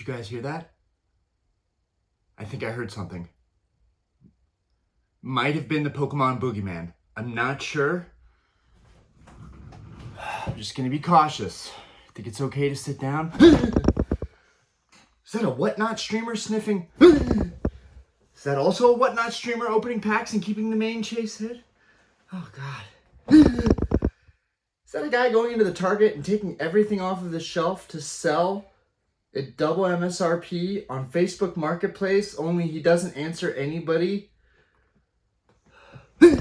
you guys hear that? I think I heard something. Might have been the Pokemon Boogeyman. I'm not sure. I'm just gonna be cautious. I think it's okay to sit down. Is that a Whatnot streamer sniffing? Is that also a Whatnot streamer opening packs and keeping the main chase hid? Oh God. Is that a guy going into the Target and taking everything off of the shelf to sell at double MSRP on Facebook Marketplace, only he doesn't answer anybody? Is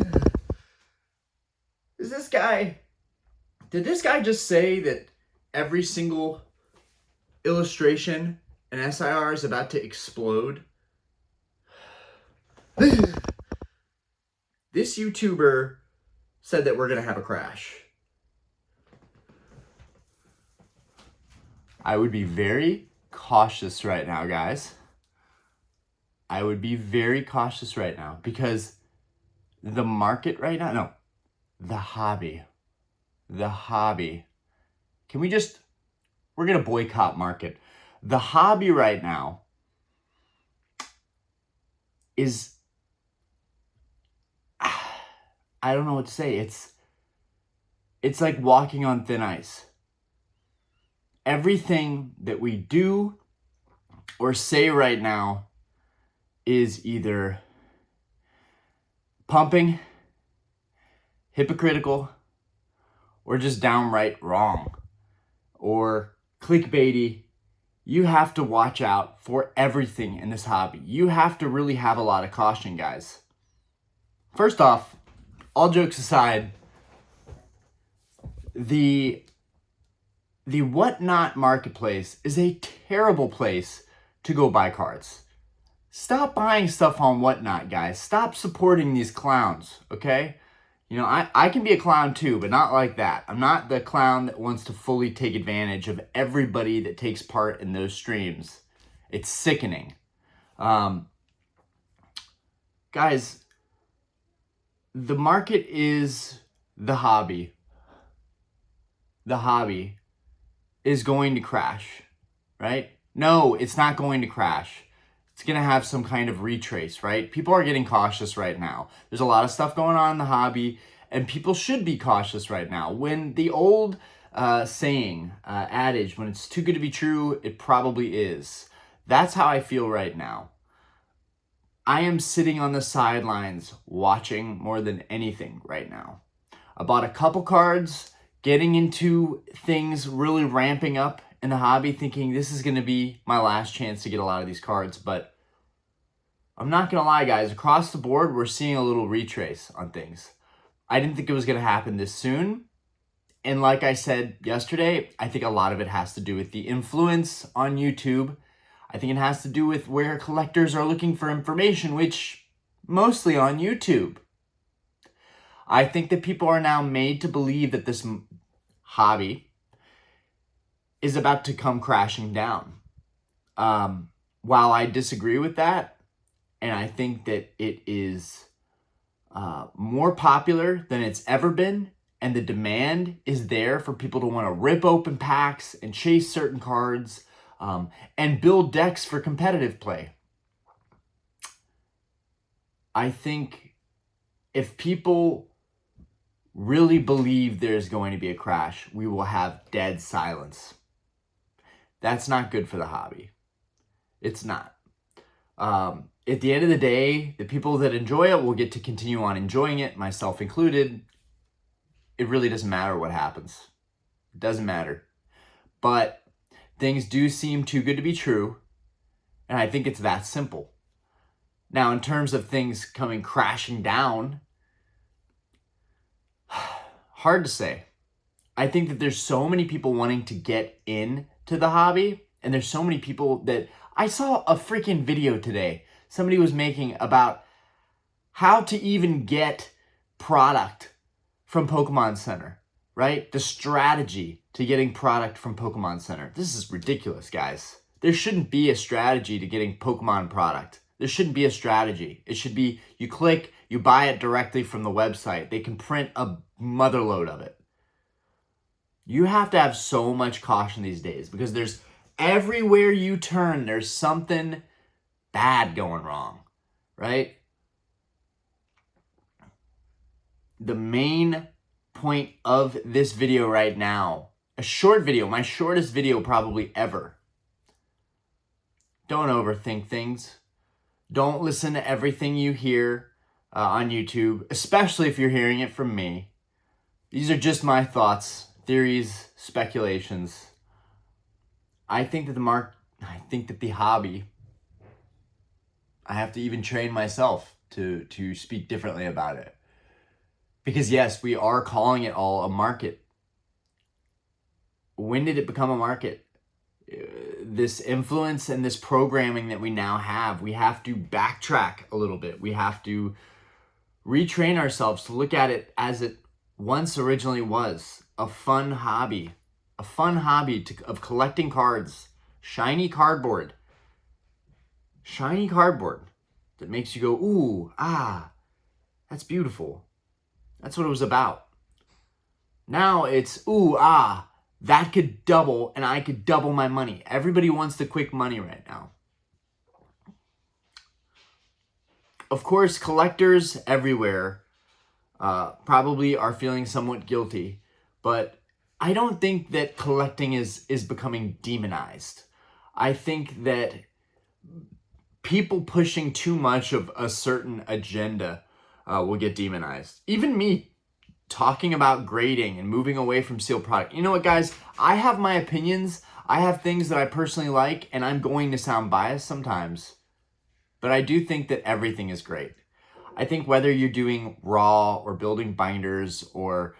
this guy... Did this guy just say that every single illustration and SIR is about to explode? This YouTuber said that we're going to have a crash. I would be very cautious right now, guys. I would be very cautious right now because the market right now, no, the hobby. Can we just, we're going to boycott market. The hobby right now is, I don't know what to say. It's like walking on thin ice. Everything that we do or say right now is either pumping, hypocritical, or just downright wrong, or clickbaity. You have to watch out for everything in this hobby. You have to really have a lot of caution, guys. First off, all jokes aside, the Whatnot marketplace is a terrible place to go buy cards. Stop buying stuff on Whatnot, guys. Stop supporting these clowns, okay? You know, I can be a clown too, but not like that. I'm not the clown that wants to fully take advantage of everybody that takes part in those streams. It's sickening. Guys, the market is the hobby. The hobby is going to crash, right? No, it's not going to crash. It's going to have some kind of retrace, right? People are getting cautious right now. There's a lot of stuff going on in the hobby, and people should be cautious right now. When the old adage, when it's too good to be true, it probably is. That's how I feel right now. I am sitting on the sidelines watching more than anything right now. I bought a couple cards, getting into things really ramping up in the hobby, thinking this is going to be my last chance to get a lot of these cards. But I'm not going to lie, guys. Across the board, we're seeing a little retrace on things. I didn't think it was going to happen this soon. And like I said yesterday, I think a lot of it has to do with the influence on YouTube. I think it has to do with where collectors are looking for information, which mostly on YouTube. I think that people are now made to believe that this hobby is about to come crashing down. While I disagree with that, and I think that it is more popular than it's ever been, and the demand is there for people to want to rip open packs and chase certain cards and build decks for competitive play. I think if people really believe there's going to be a crash, we will have dead silence. That's not good for the hobby. It's not. At the end of the day, the people that enjoy it will get to continue on enjoying it, myself included. It really doesn't matter what happens. It doesn't matter. But things do seem too good to be true, and I think it's that simple. Now, in terms of things coming crashing down, hard to say. I think that there's so many people wanting to get into the hobby, and there's so many people that... I saw a freaking video today somebody was making about how to even get product from Pokemon Center, right? The strategy to getting product from Pokemon Center. This is ridiculous, guys. There shouldn't be a strategy to getting Pokemon product. There shouldn't be a strategy. It should be you click, you buy it directly from the website. They can print a motherload of it. You have to have so much caution these days because there's everywhere you turn, there's something bad going wrong, right? The main point of this video right now, a short video, my shortest video probably ever. Don't overthink things. Don't listen to everything you hear on YouTube, especially if you're hearing it from me. These are just my thoughts, theories, speculations. I think that the hobby, I have to even train myself to speak differently about it. Because yes, we are calling it all a market. When did it become a market? This influence and this programming that we now have, we have to backtrack a little bit. We have to retrain ourselves to look at it as it once originally was, a fun hobby of collecting cards, shiny cardboard that makes you go, ooh, ah, that's beautiful. That's what it was about. Now it's, ooh, ah, that could double and I could double my money. Everybody wants the quick money right now. Of course, collectors everywhere probably are feeling somewhat guilty, but I don't think that collecting is becoming demonized. I think that people pushing too much of a certain agenda will get demonized. Even me talking about grading and moving away from sealed product. You know what, guys? I have my opinions. I have things that I personally like, and I'm going to sound biased sometimes. But I do think that everything is great. I think whether you're doing raw or building binders or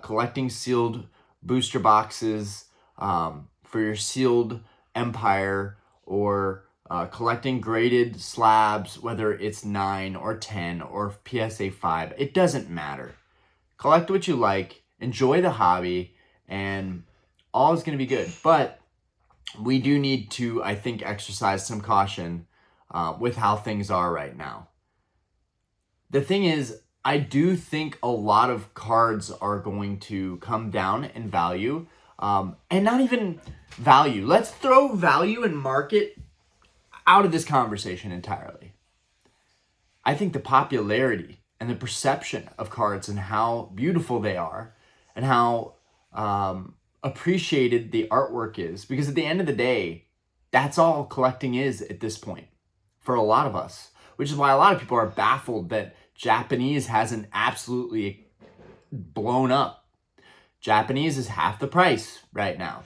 collecting sealed booster boxes for your sealed empire, or collecting graded slabs, whether it's 9 or 10 or PSA 5, it doesn't matter. Collect what you like, enjoy the hobby, and all is going to be good. But we do need to, I think, exercise some caution with how things are right now. The thing is, I do think a lot of cards are going to come down in value, and not even value. Let's throw value and market out of this conversation entirely. I think the popularity and the perception of cards and how beautiful they are and how appreciated the artwork is, because at the end of the day, that's all collecting is at this point for a lot of us, which is why a lot of people are baffled that Japanese hasn't absolutely blown up. Japanese is half the price right now,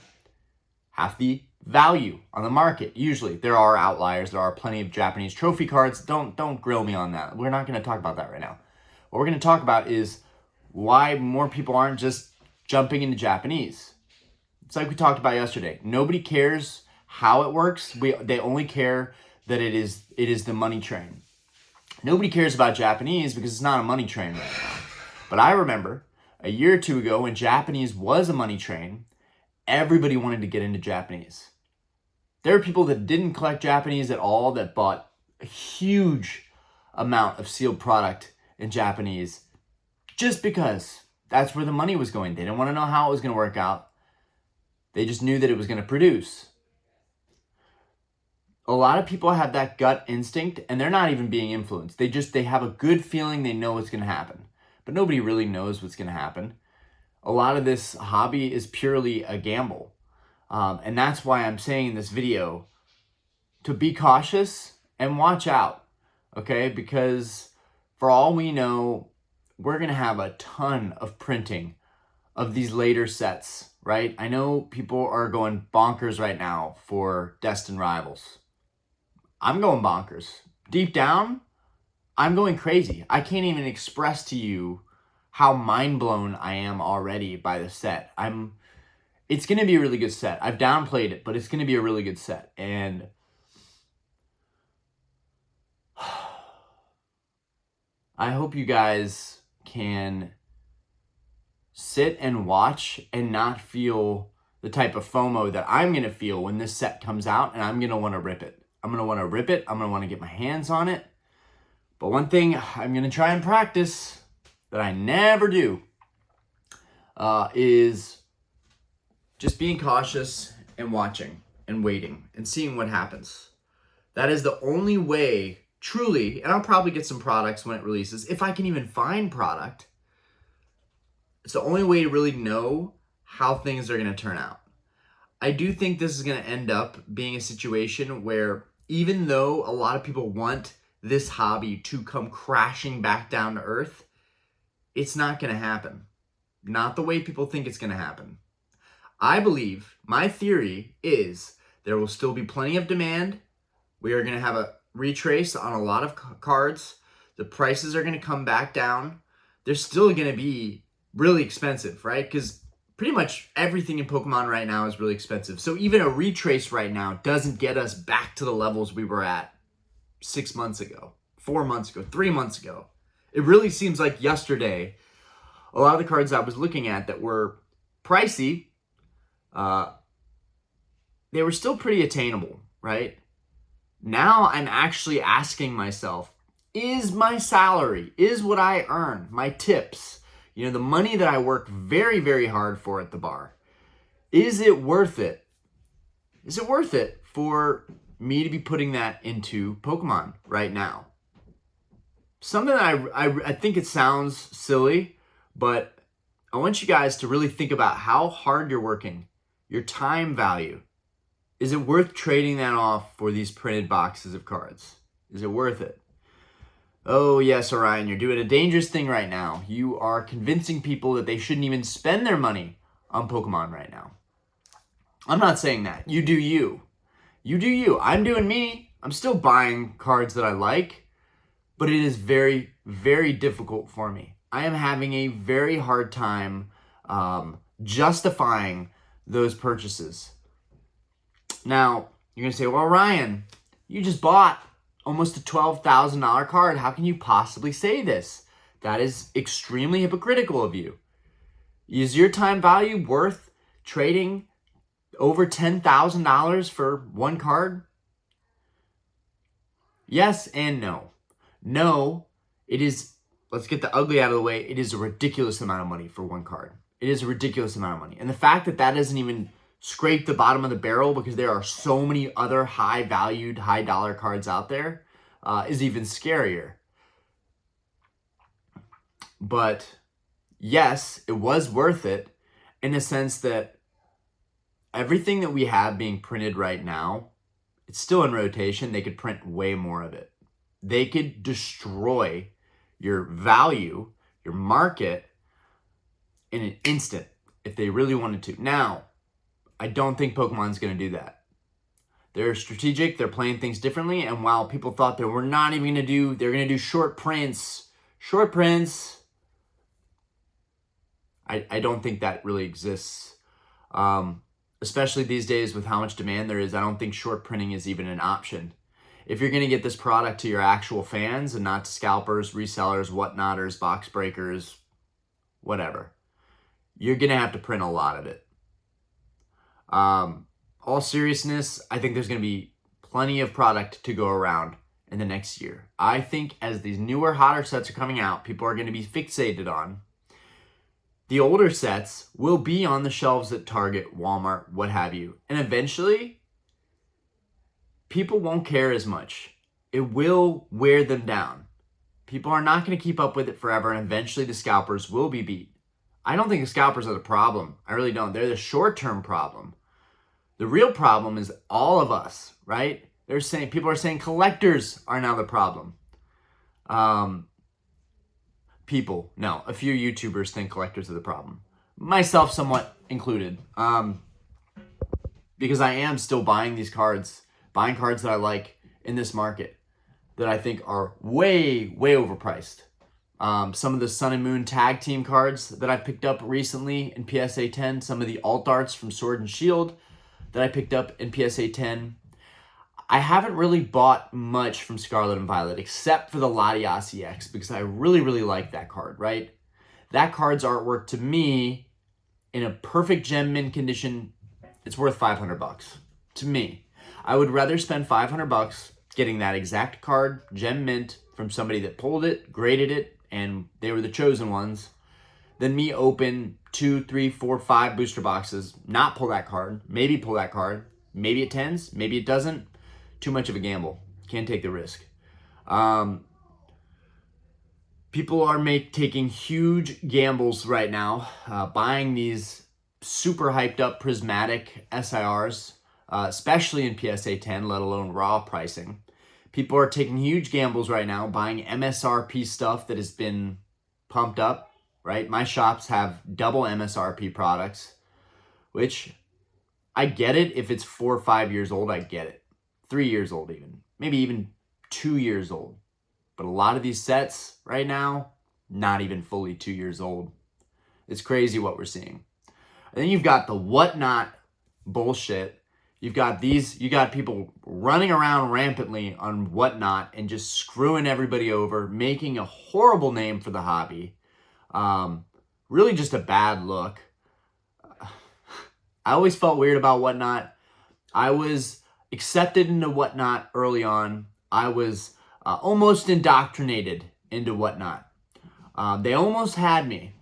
half the value on the market. Usually there are outliers. There are plenty of Japanese trophy cards. Don't grill me on that. We're not going to talk about that right now. What we're going to talk about is why more people aren't just jumping into Japanese. It's like we talked about yesterday. Nobody cares how it works. They only care that it is the money train. Nobody cares about Japanese because it's not a money train right now. But I remember a year or two ago when Japanese was a money train, everybody wanted to get into Japanese. There are people that didn't collect Japanese at all that bought a huge amount of sealed product in Japanese just because that's where the money was going. They didn't want to know how it was going to work out. They just knew that it was going to produce. A lot of people have that gut instinct and they're not even being influenced. They have a good feeling, they know what's going to happen. But nobody really knows what's going to happen. A lot of this hobby is purely a gamble. And that's why I'm saying in this video to be cautious and watch out, okay? Because for all we know, we're going to have a ton of printing of these later sets, right? I know people are going bonkers right now for Destined Rivals. I'm going bonkers. Deep down, I'm going crazy. I can't even express to you how mind blown I am already by the set. It's going to be a really good set. I've downplayed it, but it's going to be a really good set. And I hope you guys can sit and watch and not feel the type of FOMO that I'm going to feel when this set comes out, and I'm going to want to rip it. I'm going to want to rip it. I'm going to want to get my hands on it. But one thing I'm going to try and practice that I never do is just being cautious and watching and waiting and seeing what happens. That is the only way, truly, and I'll probably get some products when it releases, if I can even find product. It's the only way to really know how things are going to turn out. I do think this is going to end up being a situation where even though a lot of people want this hobby to come crashing back down to earth, it's not going to happen. Not the way people think it's going to happen. I believe, my theory is there will still be plenty of demand. We are going to have a retrace on a lot of cards. The prices are going to come back down. They're still going to be really expensive, right? Because pretty much everything in Pokemon right now is really expensive. So even a retrace right now doesn't get us back to the levels we were at 6 months ago, 4 months ago, 3 months ago. It really seems like yesterday, a lot of the cards I was looking at that were pricey, they were still pretty attainable, right? Now I'm actually asking myself, is my salary, is what I earn, my tips, the money that I work very, very hard for at the bar, is it worth it? Is it worth it for me to be putting that into Pokemon right now? Something that I think it sounds silly, but I want you guys to really think about how hard you're working, your time value. Is it worth trading that off for these printed boxes of cards? Is it worth it? Oh yes, Orion, you're doing a dangerous thing right now. You are convincing people that they shouldn't even spend their money on Pokemon right now. I'm not saying that. You do you. You do you. I'm doing me. I'm still buying cards that I like, but it is very, very difficult for me. I am having a very hard time justifying those purchases. Now, you're going to say, well, Ryan, you just bought almost a $12,000 card. How can you possibly say this? That is extremely hypocritical of you. Is your time value worth trading over $10,000 for one card? Yes and no. No, it is, let's get the ugly out of the way, it is a ridiculous amount of money for one card. It is a ridiculous amount of money. And the fact that that doesn't even scrape the bottom of the barrel because there are so many other high-valued, high-dollar cards out there is even scarier. But yes, it was worth it in the sense that everything that we have being printed right now, it's still in rotation. They could print way more of it. They could destroy your value, your market, in an instant if they really wanted to. Now, I don't think Pokemon's going to do that. They're strategic. They're playing things differently. And while people thought they were not even going to do, they're going to do short prints. Short prints. I don't think that really exists. Especially these days with how much demand there is, I don't think short printing is even an option. If you're going to get this product to your actual fans and not to scalpers, resellers, whatnotters, box breakers, whatever, you're going to have to print a lot of it. All seriousness, I think there's going to be plenty of product to go around in the next year. I think as these newer, hotter sets are coming out, people are going to be fixated on. The older sets will be on the shelves at Target, Walmart, what have you. And eventually, people won't care as much. It will wear them down. People are not going to keep up with it forever, and eventually the scalpers will be beat. I don't think the scalpers are the problem. I really don't. They're the short-term problem. The real problem is all of us, right? People are saying collectors are now the problem. A few YouTubers think collectors are the problem. Myself somewhat included. Because I am still buying these cards, buying cards that I like in this market that I think are way, way overpriced. Some of the Sun and Moon tag team cards that I picked up recently in PSA 10, some of the alt arts from Sword and Shield that I picked up in PSA 10. I haven't really bought much from Scarlet and Violet except for the Latias EX because I really, really like that card, right? That card's artwork to me, in a perfect gem mint condition, it's worth $500 to me. I would rather spend $500 getting that exact card, gem mint, from somebody that pulled it, graded it, and they were the chosen ones, than me open 2, 3, 4, 5 booster boxes, not pull that card, maybe pull that card, Maybe it tends, maybe it doesn't. Too much of a gamble. Can't take the risk. People are taking huge gambles right now, buying these super hyped up prismatic SIRs, especially in PSA 10, let alone raw pricing. People are taking huge gambles right now, buying MSRP stuff that has been pumped up, right? My shops have double MSRP products, which I get it. If it's 4 or 5 years old, I get it. 3 years old even, maybe even 2 years old. But a lot of these sets right now, not even fully 2 years old. It's crazy what we're seeing. And then you've got the whatnot bullshit. You got people running around rampantly on whatnot and just screwing everybody over, making a horrible name for the hobby. Really just a bad look. I always felt weird about whatnot. I was accepted into whatnot early on. I was almost indoctrinated into whatnot. They almost had me.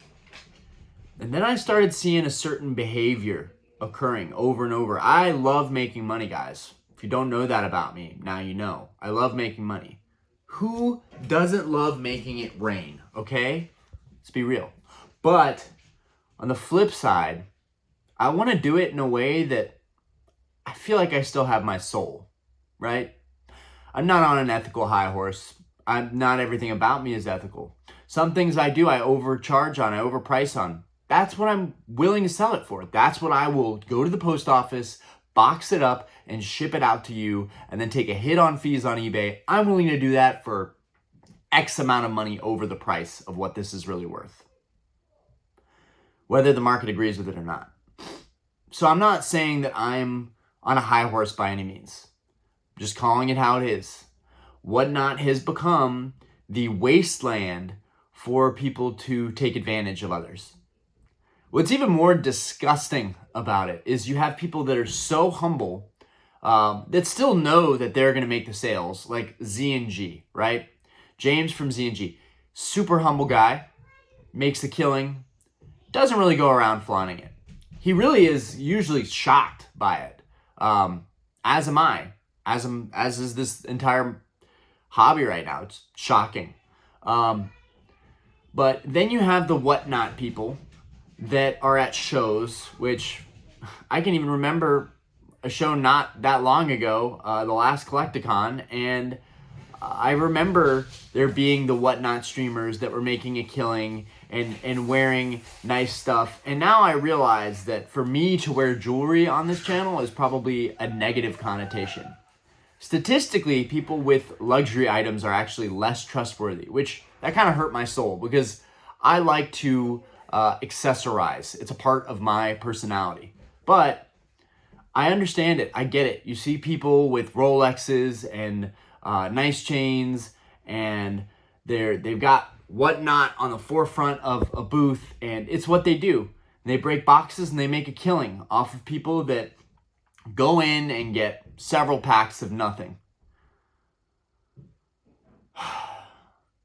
And then I started seeing a certain behavior occurring over and over. I love making money, guys. If you don't know that about me, now you know. I love making money. Who doesn't love making it rain, okay? Let's be real. But on the flip side, I want to do it in a way that I feel like I still have my soul, right? I'm not on an ethical high horse. Not everything about me is ethical. Some things I do, I overcharge on, I overprice on. That's what I'm willing to sell it for. That's what I will go to the post office, box it up, and ship it out to you, and then take a hit on fees on eBay. I'm willing to do that for X amount of money over the price of what this is really worth, whether the market agrees with it or not. So I'm not saying that I'm on a high horse by any means. I'm just calling it how it is. Whatnot has become the wasteland for people to take advantage of others. What's even more disgusting about it is you have people that are so humble that still know that they're going to make the sales, like Z&G, right? James from Z&G, super humble guy, makes the killing, doesn't really go around flaunting it. He really is usually shocked by it, as am I, as is this entire hobby right now. It's shocking. But then you have the whatnot people that are at shows, which I can even remember a show not that long ago, the last Collecticon, and I remember there being the whatnot streamers that were making a killing and wearing nice stuff. And now I realize that for me to wear jewelry on this channel is probably a negative connotation. Statistically, people with luxury items are actually less trustworthy, which that kind of hurt my soul because I like to accessorize. It's a part of my personality. But I understand it. I get it. You see people with Rolexes and nice chains, and they've got whatnot on the forefront of a booth, and it's what they do. They break boxes and they make a killing off of people that go in and get several packs of nothing.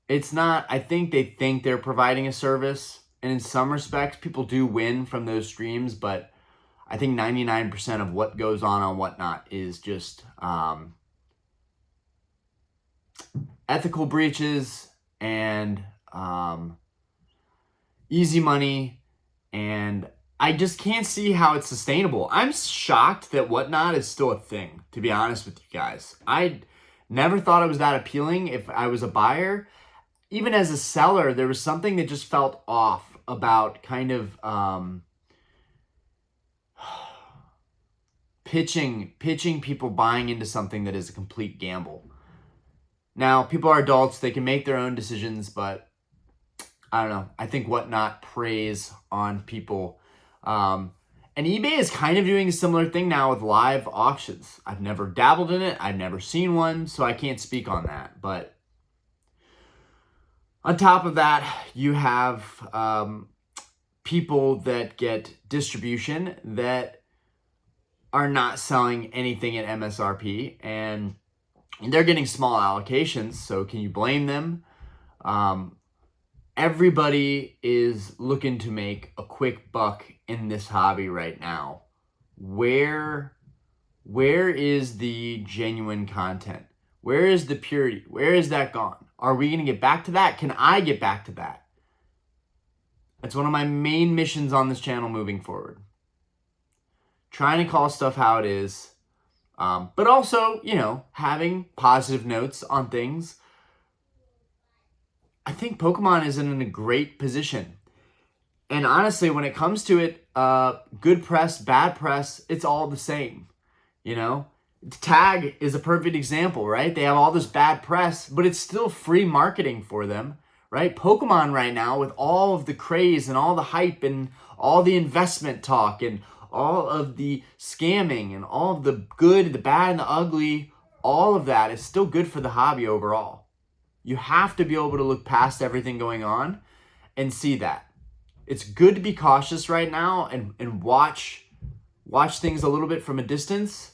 It's not, I think they think they're providing a service, and in some respects, people do win from those streams, but I think 99% of what goes on whatnot is just ethical breaches and easy money, and I just can't see how it's sustainable. I'm shocked that whatnot is still a thing, to be honest with you guys. I never thought it was that appealing if I was a buyer. Even as a seller, there was something that just felt off about kind of pitching people buying into something that is a complete gamble. Now, people are adults, they can make their own decisions, but I don't know. I think whatnot preys on people. And eBay is kind of doing a similar thing now with live auctions. I've never dabbled in it. I've never seen one, so I can't speak on that. But on top of that, you have people that get distribution that are not selling anything at MSRP, and they're getting small allocations, so can you blame them? Everybody is looking to make a quick buck in this hobby right now. Where Where is the genuine content? Where is the purity? Where is that gone? Are we going to get back to that? Can I get back to that? That's one of my main missions on this channel moving forward. Trying to call stuff how it is. But also, you know, having positive notes on things. I think Pokemon is in a great position. And honestly, when it comes to it, good press, bad press, it's all the same. You know, Tag is a perfect example, right? They have all this bad press, but it's still free marketing for them, right? Pokemon right now, with all of the craze and all the hype and all the investment talk and all of the scamming and all of the good, the bad, and the ugly, all of that is still good for the hobby overall. You have to be able to look past everything going on and see that. It's good to be cautious right now and watch things a little bit from a distance.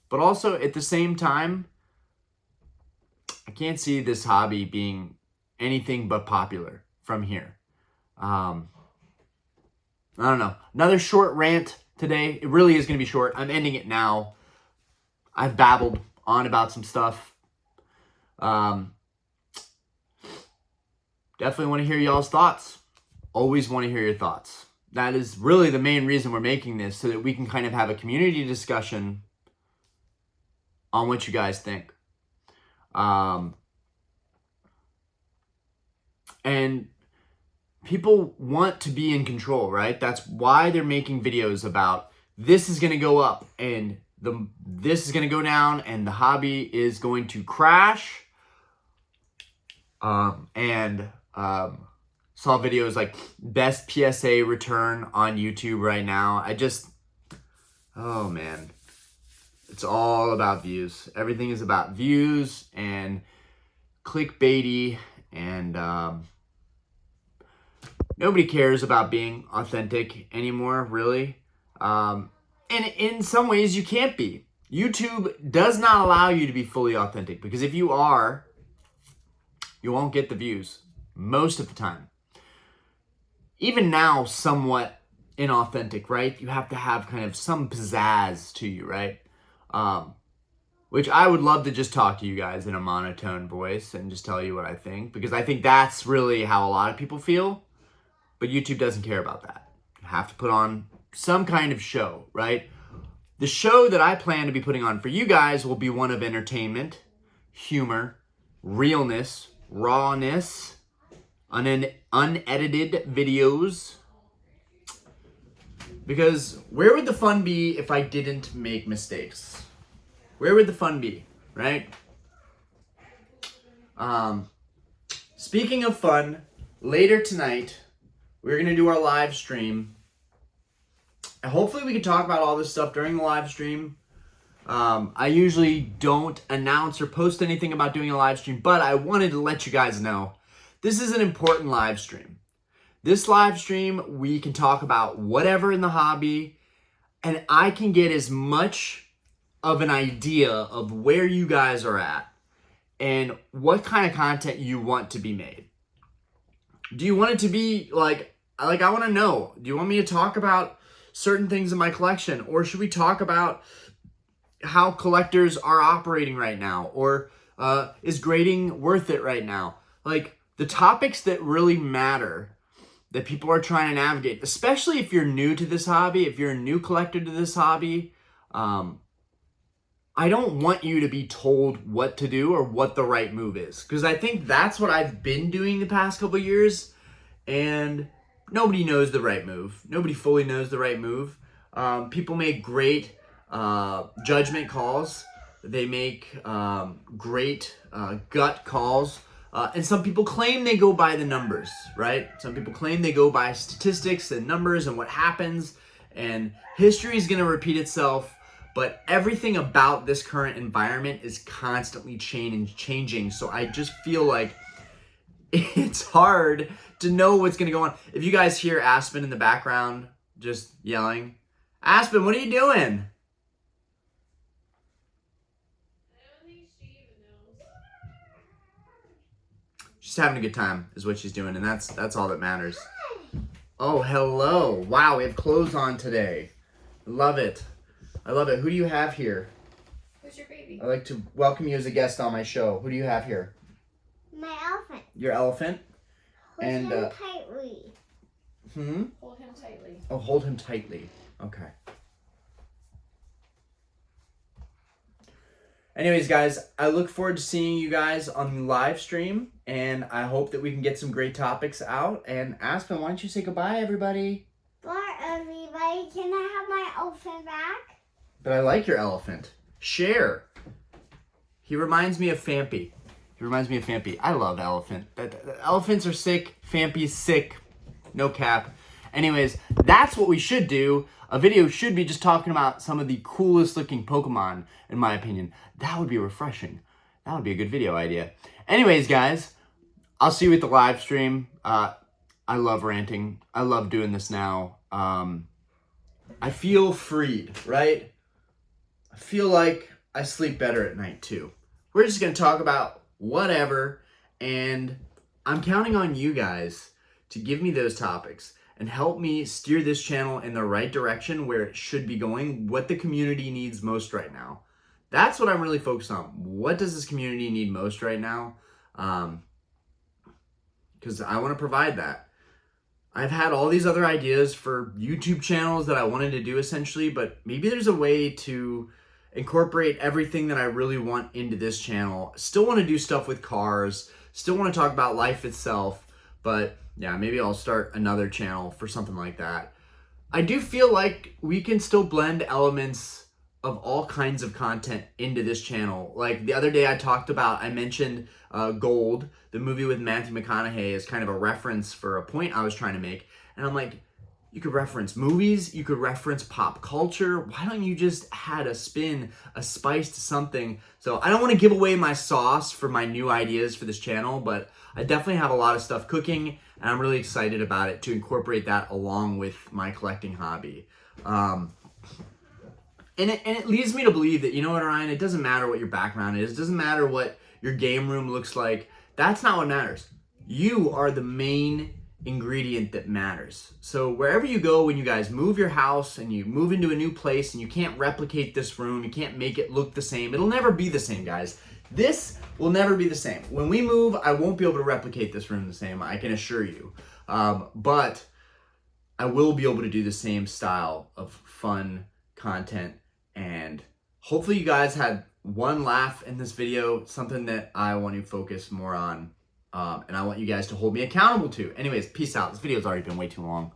But also, at the same time, I can't see this hobby being anything but popular from here. I don't know. Another short rant today. It really is going to be short. I'm ending it now. I've babbled on about some stuff. Definitely want to hear y'all's thoughts. Always want to hear your thoughts. That is really the main reason we're making this, so that we can kind of have a community discussion on what you guys think. And people want to be in control, right? That's why they're making videos about this is going to go up and this is going to go down and the hobby is going to crash. Saw videos like best PSA return on YouTube right now. Oh man. It's all about views. Everything is about views and clickbaity, and nobody cares about being authentic anymore, really. And in some ways, you can't be. YouTube does not allow you to be fully authentic, because if you are, you won't get the views most of the time. Even now, somewhat inauthentic, right? You have to have kind of some pizzazz to you, right? Which I would love to just talk to you guys in a monotone voice and just tell you what I think, because I think that's really how a lot of people feel, but YouTube doesn't care about that. You have to put on some kind of show, right? The show that I plan to be putting on for you guys will be one of entertainment, humor, realness, rawness, unedited videos. Because where would the fun be if I didn't make mistakes? Where would the fun be, right? Speaking of fun, later tonight, we're going to do our live stream. And hopefully we can talk about all this stuff during the live stream. I usually don't announce or post anything about doing a live stream, but I wanted to let you guys know this is an important live stream. This live stream, we can talk about whatever in the hobby, and I can get as much of an idea of where you guys are at and what kind of content you want to be made. Do you want it to be like I want to know, do you want me to talk about certain things in my collection, or should we talk about how collectors are operating right now, or is grading worth it right now? Like, the topics that really matter, that people are trying to navigate, especially if you're new to this hobby, if you're a new collector to this hobby. I don't want you to be told what to do or what the right move is, because I think that's what I've been doing the past couple of years, and nobody knows the right move. Nobody fully knows the right move. People make great judgment calls. They make great gut calls. And some people claim they go by the numbers, right? Some people claim they go by statistics and numbers and what happens, and history is going to repeat itself. But everything about this current environment is constantly changing. So I just feel like it's hard to know what's going to go on. If you guys hear Aspen in the background just yelling, Aspen, what are you doing? I don't think she even knows. She's having a good time is what she's doing, and that's all that matters. Oh, hello. Wow, we have clothes on today. Love it. I love it. Who do you have here? Who's your baby? I'd like to welcome you as a guest on my show. Who do you have here? My elephant. Your elephant? Hold And, him tightly. Hold him tightly. Oh, hold him tightly. Okay. Anyways, guys, I look forward to seeing you guys on the live stream, and I hope that we can get some great topics out. And Aspen, why don't you say goodbye, everybody? Bye, everybody. Can I have my elephant back? But I like your elephant. Share. He reminds me of Fampy. I love elephant. Elephants are sick. Fampy's sick. No cap. Anyways, that's what we should do. A video should be just talking about some of the coolest looking Pokemon, in my opinion. That would be refreshing. That would be a good video idea. Anyways, guys, I'll see you at the live stream. I love ranting. I love doing this now. I feel freed, right? I feel like I sleep better at night too. We're just going to talk about whatever, and I'm counting on you guys to give me those topics and help me steer this channel in the right direction where it should be going, what the community needs most right now. That's what I'm really focused on. What does this community need most right now? Because I want to provide that. I've had all these other ideas for YouTube channels that I wanted to do essentially, but maybe there's a way to incorporate everything that I really want into this channel. Still want to do stuff with cars, still want to talk about life itself, but yeah, maybe I'll start another channel for something like that. I do feel like we can still blend elements of all kinds of content into this channel. Like the other day I mentioned Gold, the movie with Matthew McConaughey, as kind of a reference for a point I was trying to make. And I'm like, you could reference movies, you could reference pop culture. Why don't you just add a spin, a spice to something? So I don't want to give away my sauce for my new ideas for this channel, but I definitely have a lot of stuff cooking, and I'm really excited about it to incorporate that along with my collecting hobby. And it leads me to believe that, you know what, Ryan, it doesn't matter what your background is. It doesn't matter what your game room looks like. That's not what matters. You are the main ingredient that matters. So wherever you go, when you guys move your house and you move into a new place and you can't replicate this room, you can't make it look the same. It'll never be the same, guys. This will never be the same. When we move, I won't be able to replicate this room the same, I can assure you. But I will be able to do the same style of fun content, and hopefully you guys had one laugh in this video, something that I want to focus more on, and I want you guys to hold me accountable to. Anyways, peace out. This video's already been way too long.